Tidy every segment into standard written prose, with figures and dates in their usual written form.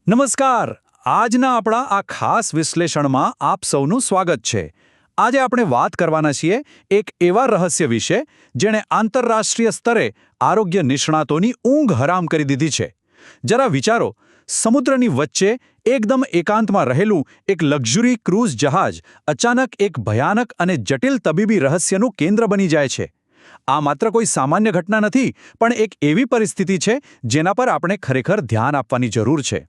નમસ્કાર. આજના આપણા આ ખાસ વિશ્લેષણમાં આપ સૌનું સ્વાગત છે. આજે આપણે વાત કરવાના છીએ એક એવા રહસ્ય વિશે જેણે આંતરરાષ્ટ્રીય સ્તરે આરોગ્ય નિષ્ણાતોની ઊંઘ હરામ કરી દીધી છે. જરા વિચારો, સમુદ્રની વચ્ચે એકદમ એકાંતમાં રહેલું એક લક્ઝરી ક્રૂઝ જહાજ અચાનક એક ભયાનક અને જટિલ તબીબી રહસ્યનું કેન્દ્ર બની જાય છે. આ માત્ર કોઈ સામાન્ય ઘટના નથી, પણ એક એવી પરિસ્થિતિ છે જેના પર આપણે ખરેખર ધ્યાન આપવાની જરૂર છે.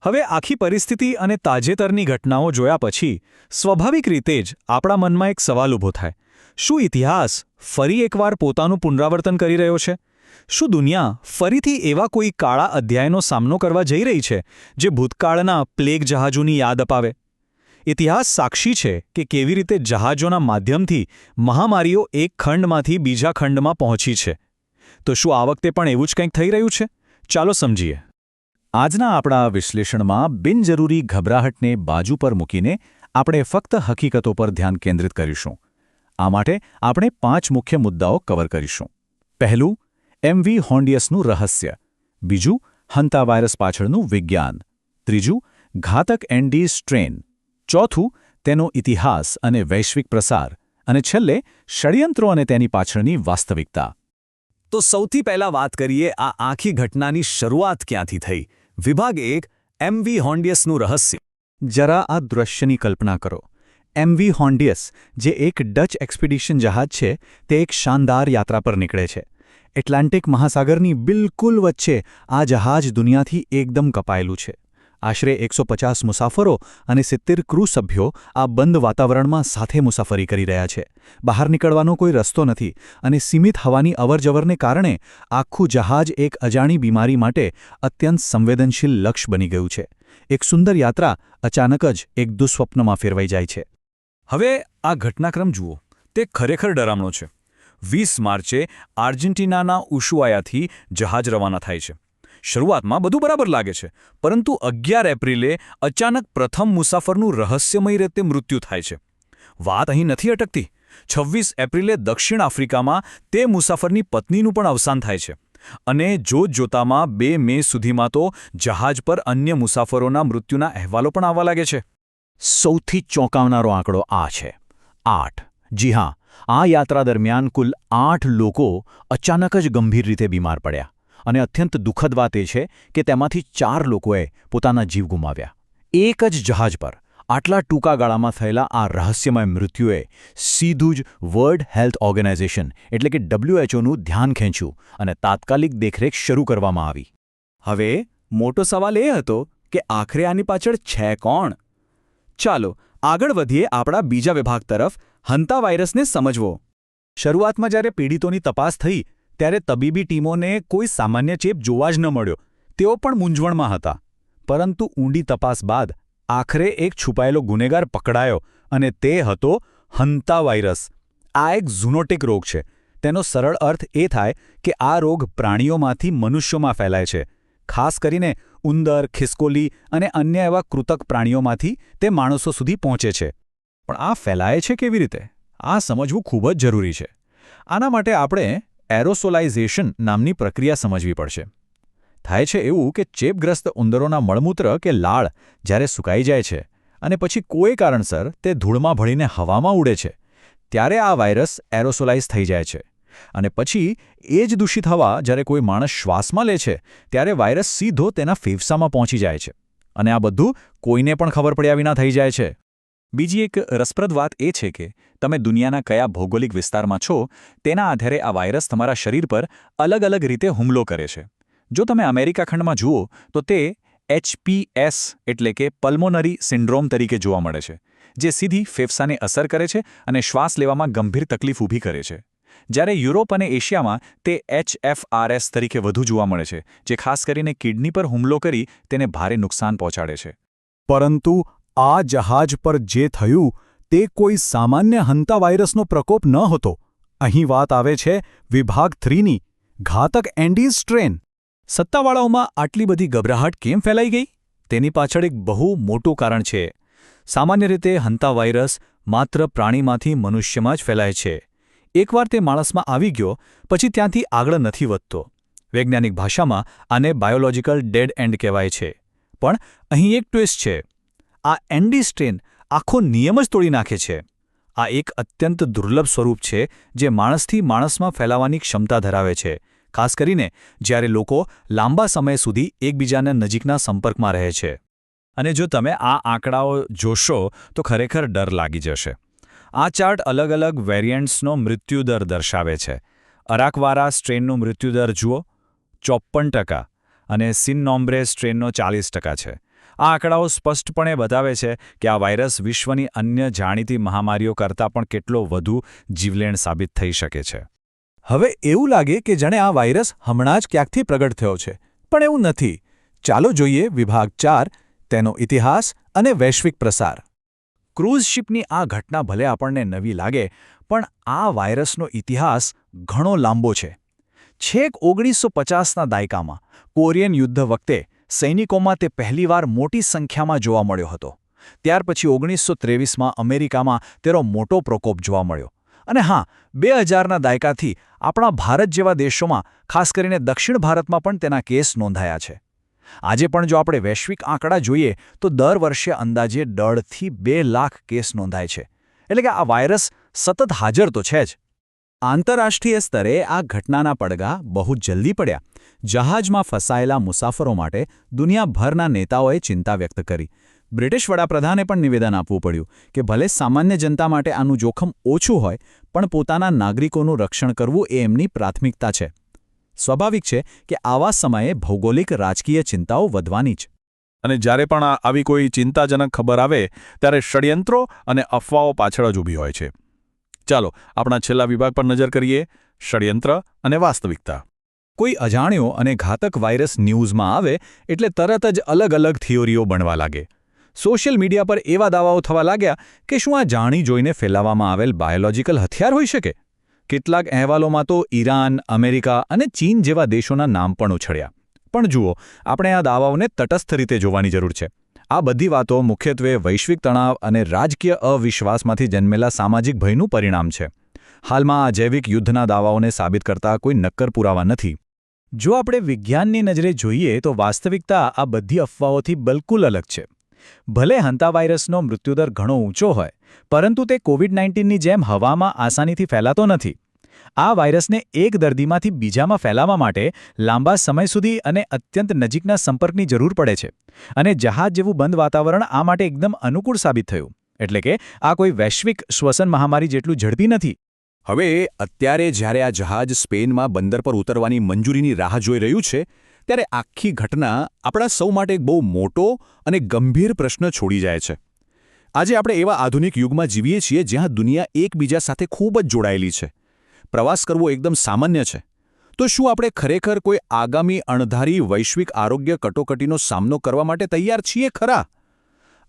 હવે આખી પરિસ્થિતિ અને તાજેતરની ઘટનાઓ જોયા પછી સ્વાભાવિક રીતે જ આપણા મનમાં એક સવાલ ઊભો થાય. શું ઇતિહાસ ફરી એકવાર પોતાનું પુનરાવર્તન કરી રહ્યો છે? શું દુનિયા ફરીથી એવા કોઈ કાળા અધ્યાયનો સામનો કરવા જઈ રહી છે જે ભૂતકાળના પ્લેગ જહાજોની યાદ અપાવે? ઇતિહાસ સાક્ષી છે કે કેવી રીતે જહાજોના માધ્યમથી મહામારીઓ એક ખંડમાંથી બીજા ખંડમાં પહોંચી છે. તો શું આ વખતે પણ એવું જ કંઈક થઈ રહ્યું છે? ચાલો સમજીએ. આજના આપણા આ વિશ્લેષણમાં બિનજરૂરી ગભરાહટને બાજુ પર મૂકીને આપણે ફક્ત હકીકતો પર ધ્યાન કેન્દ્રિત કરીશું. આ માટે આપણે 5 મુખ્ય મુદ્દાઓ કવર કરીશું. પહેલું, એમવી હોન્ડિયસનું રહસ્ય. બીજું, હંતા વાયરસ પાછળનું વિજ્ઞાન. ત્રીજું, ઘાતક એન્ડીઝ સ્ટ્રેન. ચોથું, તેનો ઇતિહાસ અને વૈશ્વિક પ્રસાર. અને છેલ્લે, ષડયંત્રો અને તેની પાછળની વાસ્તવિકતા. તો સૌથી પહેલા વાત કરીએ આ આખી ઘટનાની શરૂઆત ક્યાંથી થઈ. વિભાગ 1, એમવી હોન્ડિયસનું રહસ્ય. જરા આ દૃશ્યની કલ્પના કરો. એમવી હોન્ડિયસ, જે એક ડચ એક્સપિડિશન જહાજ છે, તે એક શાનદાર યાત્રા પર નીકળે છે. એટલાન્ટિક મહાસાગરની બિલકુલ વચ્ચે આ જહાજ દુનિયાથી એકદમ કપાયેલું છે. આશરે 150 મુસાફરો અને 70 ક્રૂ સભ્યો આ બંધ વાતાવરણમાં સાથે મુસાફરી કરી રહ્યા છે. બહાર નીકળવાનો કોઈ રસ્તો નથી અને સીમિત હવાની અવરજવરને કારણે આખું જહાજ એક અજાણી બીમારી માટે અત્યંત સંવેદનશીલ લક્ષ્ય બની ગયું છે. એક સુંદર યાત્રા અચાનક જ એક દુઃસ્વપ્નમાં ફેરવાઈ જાય છે. હવે આ ઘટનાક્રમ જુઓ. તે ખરેખર ડરામણો છે. 20 માર્ચે આર્જેન્ટિનાના ઉશુઆયાથી જહાજ રવાના થાય છે. શરૂઆતમાં બધું બરાબર લાગે છે, પરંતુ 11 એપ્રિલે અચાનક પ્રથમ મુસાફરનું રહસ્યમય રીતે મૃત્યુ થાય છે. વાત અહીં નથી અટકતી. 26 એપ્રિલે દક્ષિણ આફ્રિકામાં તે મુસાફરની પત્નીનું પણ અવસાન થાય છે. અને જોતજોતામાં 2 મે સુધીમાં તો જહાજ પર અન્ય મુસાફરોના મૃત્યુના અહેવાલો પણ આવવા લાગે છે. સૌથી ચોંકાવનારો આંકડો આ છે, 8. જી હા, આ યાત્રા દરમિયાન કુલ 8 લોકો અચાનક જ ગંભીર રીતે બીમાર પડ્યા. અને અત્યંત દુઃખદ વાત એ છે કે તેમાંથી 4 લોકોએ પોતાના જીવ ગુમાવ્યા. એક જ જહાજ પર આટલા ટૂંકા ગાળામાં થયેલા આ રહસ્યમય મૃત્યુએ સીધું જ વર્લ્ડ હેલ્થ ઓર્ગેનાઇઝેશન એટલે કે WHOનું ધ્યાન ખેંચ્યું અને તાત્કાલિક દેખરેખ શરૂ કરવામાં આવી. હવે મોટો સવાલ એ હતો કે આખરે આની પાછળ છે કોણ? ચાલો આગળ વધીએ આપણા બીજા વિભાગ તરફ, હંતા વાયરસને સમજવો. શરૂઆતમાં જ્યારે પીડિતોની તપાસ થઈ ત્યારે તબીબી ટીમોને કોઈ સામાન્ય ચેપ જોવા જ ન મળ્યો. તેઓ પણ મૂંઝવણમાં હતા. પરંતુ ઊંડી તપાસ બાદ આખરે એક છુપાયેલો ગુનેગાર પકડાયો અને તે હતો હંતા વાયરસ. આ એક ઝૂનોટિક રોગ છે. તેનો સરળ અર્થ એ થાય કે આ રોગ પ્રાણીઓમાંથી મનુષ્યોમાં ફેલાય છે. ખાસ કરીને ઉંદર, ખિસકોલી અને અન્ય એવા કૃતક પ્રાણીઓમાંથી તે માણસો સુધી પહોંચે છે. પણ આ ફેલાય છે કેવી રીતે? આ સમજવું ખૂબ જ જરૂરી છે. આના માટે આપણે એરોસોલાઇઝેશન નામની પ્રક્રિયા સમજવી પડશે. થાય છે એવું કે ચેપગ્રસ્ત ઉંદરોના મળમૂત્ર કે લાળ જ્યારે સુકાઈ જાય છે અને પછી કોઈ કારણસર તે ધૂળમાં ભળીને હવામાં ઉડે છે, ત્યારે આ વાયરસ એરોસોલાઇઝ થઈ જાય છે. અને પછી એ જ દૂષિત હવા જ્યારે કોઈ માણસ શ્વાસમાં લે છે ત્યારે વાયરસ સીધો તેના ફેફસામાં પહોંચી જાય છે. અને આ બધું કોઈને પણ ખબર પડ્યા વિના થઈ જાય છે. બીજી એક રસપ્રદ વાત એ છે કે તમે દુનિયાના કયા ભૌગોલિક વિસ્તારમાં છો તેના આધારે આ વાયરસ તમારા શરીર પર અલગ અલગ રીતે હુમલો કરે છે. જો તમે અમેરિકા ખંડમાં જુઓ તો તે HPS એટલે કે પલ્મોનરી સિન્ડ્રોમ તરીકે જોવા મળે છે, જે સીધી ફેફસાને અસર કરે છે અને શ્વાસ લેવામાં ગંભીર તકલીફ ઊભી કરે છે. જ્યારે યુરોપ અને એશિયામાં તે HFRS તરીકે વધુ જોવા મળે છે, જે ખાસ કરીને કિડની પર હુમલો કરી તેને ભારે નુકસાન પહોંચાડે છે. પરંતુ આ જહાજ પર જે થયું તે કોઈ સામાન્ય હંતા વાયરસનો પ્રકોપ ન હતો. અહીં વાત આવે છે વિભાગ 3ની, ઘાતક એન્ડીઝ સ્ટ્રેન. સત્તાવાળાઓમાં આટલી બધી ગભરાહટ કેમ ફેલાઈ ગઈ? તેની પાછળ એક બહુ મોટું કારણ છે. સામાન્ય રીતે હંતા વાયરસ માત્ર પ્રાણીમાંથી મનુષ્યમાં જ ફેલાય છે. એકવાર તે માણસમાં આવી ગયો પછી ત્યાંથી આગળ નથી વધતો. વૈજ્ઞાનિક ભાષામાં આને બાયોલોજિકલ ડેડ એન્ડ કહેવાય છે. પણ અહીં એક ટ્વિસ્ટ છે. આ એન્ડી સ્ટ્રેન આખો નિયમ જ તોડી નાખે છે. આ એક અત્યંત દુર્લભ સ્વરૂપ છે જે માણસથી માણસમાં ફેલાવાની ક્ષમતા ધરાવે છે, ખાસ કરીને જ્યારે લોકો લાંબા સમય સુધી એકબીજાના નજીકના સંપર્કમાં રહે છે. અને જો તમે આ આંકડાઓ જોશો તો ખરેખર ડર લાગી જશે. આ ચાર્ટ અલગ અલગ વેરિયન્ટ્સનો મૃત્યુદર દર્શાવે છે. અરાકવારા સ્ટ્રેનનો મૃત્યુદર જુઓ, 54%, અને સિન નોમ્બ્રે સ્ટ્રેનનો 40% છે. આ આંકડાઓ સ્પષ્ટપણે બતાવે છે કે આ વાયરસ વિશ્વની અન્ય જાણીતી મહામારીઓ કરતાં પણ કેટલો વધુ જીવલેણ સાબિત થઈ શકે છે. હવે એવું લાગે કે જાણે આ વાયરસ હમણાં જ ક્યાંકથી પ્રગટ થયો છે, પણ એવું નથી. ચાલો જોઈએ વિભાગ 4, તેનો ઇતિહાસ અને વૈશ્વિક પ્રસાર. ક્રૂઝ શિપની આ ઘટના ભલે આપણને નવી લાગે, પણ આ વાયરસનો ઇતિહાસ ઘણો લાંબો છે. છેક 1950ના દાયકામાં કોરિયન યુદ્ધ વખતે સૈનિકોમાં તે પહેલીવાર મોટી સંખ્યામાં જોવા મળ્યો હતો. ત્યાર પછી 1923માં અમેરિકામાં તેનો મોટો પ્રકોપ જોવા મળ્યો. અને હા, 2000ના દાયકાથી આપણા ભારત જેવા દેશોમાં, ખાસ કરીને દક્ષિણ ભારતમાં પણ તેના કેસ નોંધાયા છે. આજે પણ જો આપણે વૈશ્વિક આંકડા જોઈએ તો દર વર્ષે અંદાજે 1.5થી 2 લાખ કેસ નોંધાય છે. એટલે કે આ વાયરસ સતત હાજર તો છે જ. આંતરરાષ્ટ્રીય સ્તરે આ ઘટનાના પડઘા બહુ જલ્દી પડ્યા. જહાજમાં ફસાયેલા મુસાફરો માટે દુનિયાભરના નેતાઓએ ચિંતા વ્યક્ત કરી. બ્રિટિશ વડાપ્રધાને પણ નિવેદન આપવું પડ્યું કે ભલે સામાન્ય જનતા માટે આનું જોખમ ઓછું હોય, પણ પોતાના નાગરિકોનું રક્ષણ કરવું એ એમની પ્રાથમિકતા છે. સ્વાભાવિક છે કે આવા સમયે ભૌગોલિક રાજકીય ચિંતાઓ વધવાની જ. અને જ્યારે પણ આવી કોઈ ચિંતાજનક ખબર આવે ત્યારે ષડયંત્રો અને અફવાઓ પાછળ જ ઊભી હોય છે. ચાલો આપણા છેલ્લા વિભાગ પર નજર કરીએ, ષડયંત્ર અને વાસ્તવિકતા. કોઈ અજાણ્યો અને ઘાતક વાયરસ ન્યૂઝમાં આવે એટલે તરત જ અલગ અલગ થિયોરીઓ બનવા લાગે. સોશિયલ મીડિયા પર એવા દાવાઓ થવા લાગ્યા કે શું આ જાણી જોઈને ફેલાવવામાં આવેલ બાયોલોજિકલ હથિયાર હોઈ શકે? કેટલાક અહેવાલોમાં તો ઈરાન, અમેરિકા અને ચીન જેવા દેશોના નામ પણ ઉછળ્યા. પણ જુઓ, આપણે આ દાવાઓને તટસ્થ રીતે જોવાની જરૂર છે. આ બધી વાતો મુખ્યત્વે વૈશ્વિક તણાવ અને રાજકીય અવિશ્વાસમાંથી જન્મેલા સામાજિક ભયનું પરિણામ છે. હાલમાં આ જૈવિક યુદ્ધના દાવાઓને સાબિત કરતા કોઈ નક્કર પુરાવા નથી. જો આપણે વિજ્ઞાનની નજરે જોઈએ તો વાસ્તવિકતા આ બધી અફવાઓથી બિલકુલ અલગ છે. ભલે હંતા વાયરસનો મૃત્યુદર ઘણો ઊંચો હોય, પરંતુ તે કોવિડ-19ની જેમ હવામાં આસાનીથી ફેલાતો નથી. આ વાયરસને એક દર્દીમાંથી બીજામાં ફેલાવવા માટે લાંબા સમય સુધી અને અત્યંત નજીકના સંપર્કની જરૂર પડે છે. અને જહાજ જેવું બંધ વાતાવરણ આ માટે એકદમ અનુકૂળ સાબિત થયું. એટલે કે આ કોઈ વૈશ્વિક શ્વસન મહામારી જેટલું ઝડપી નથી. હવે અત્યારે જ્યારે આ જહાજ સ્પેનમાં બંદર પર ઉતરવાની મંજૂરીની રાહ જોઈ રહ્યું છે, ત્યારે આખી ઘટના આપણા સૌ માટે એક બહુ મોટો અને ગંભીર પ્રશ્ન છોડી જાય છે. આજે આપણે એવા આધુનિક યુગમાં જીવીએ છીએ જ્યાં દુનિયા એકબીજા સાથે ખૂબ જ જોડાયેલી છે. પ્રવાસ કરવો એકદમ સામાન્ય છે. તો શું આપણે ખરેખર કોઈ આગામી અણધારી વૈશ્વિક આરોગ્ય કટોકટીનો સામનો કરવા માટે તૈયાર છીએ ખરા?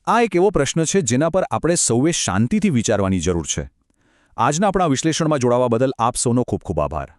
આ એક એવો પ્રશ્ન છે જેના પર આપણે સૌએ શાંતિથી વિચારવાની જરૂર છે. આજના આપણા વિશ્લેષણમાં જોડાવા બદલ આપ સૌનો ખૂબ ખૂબ આભાર.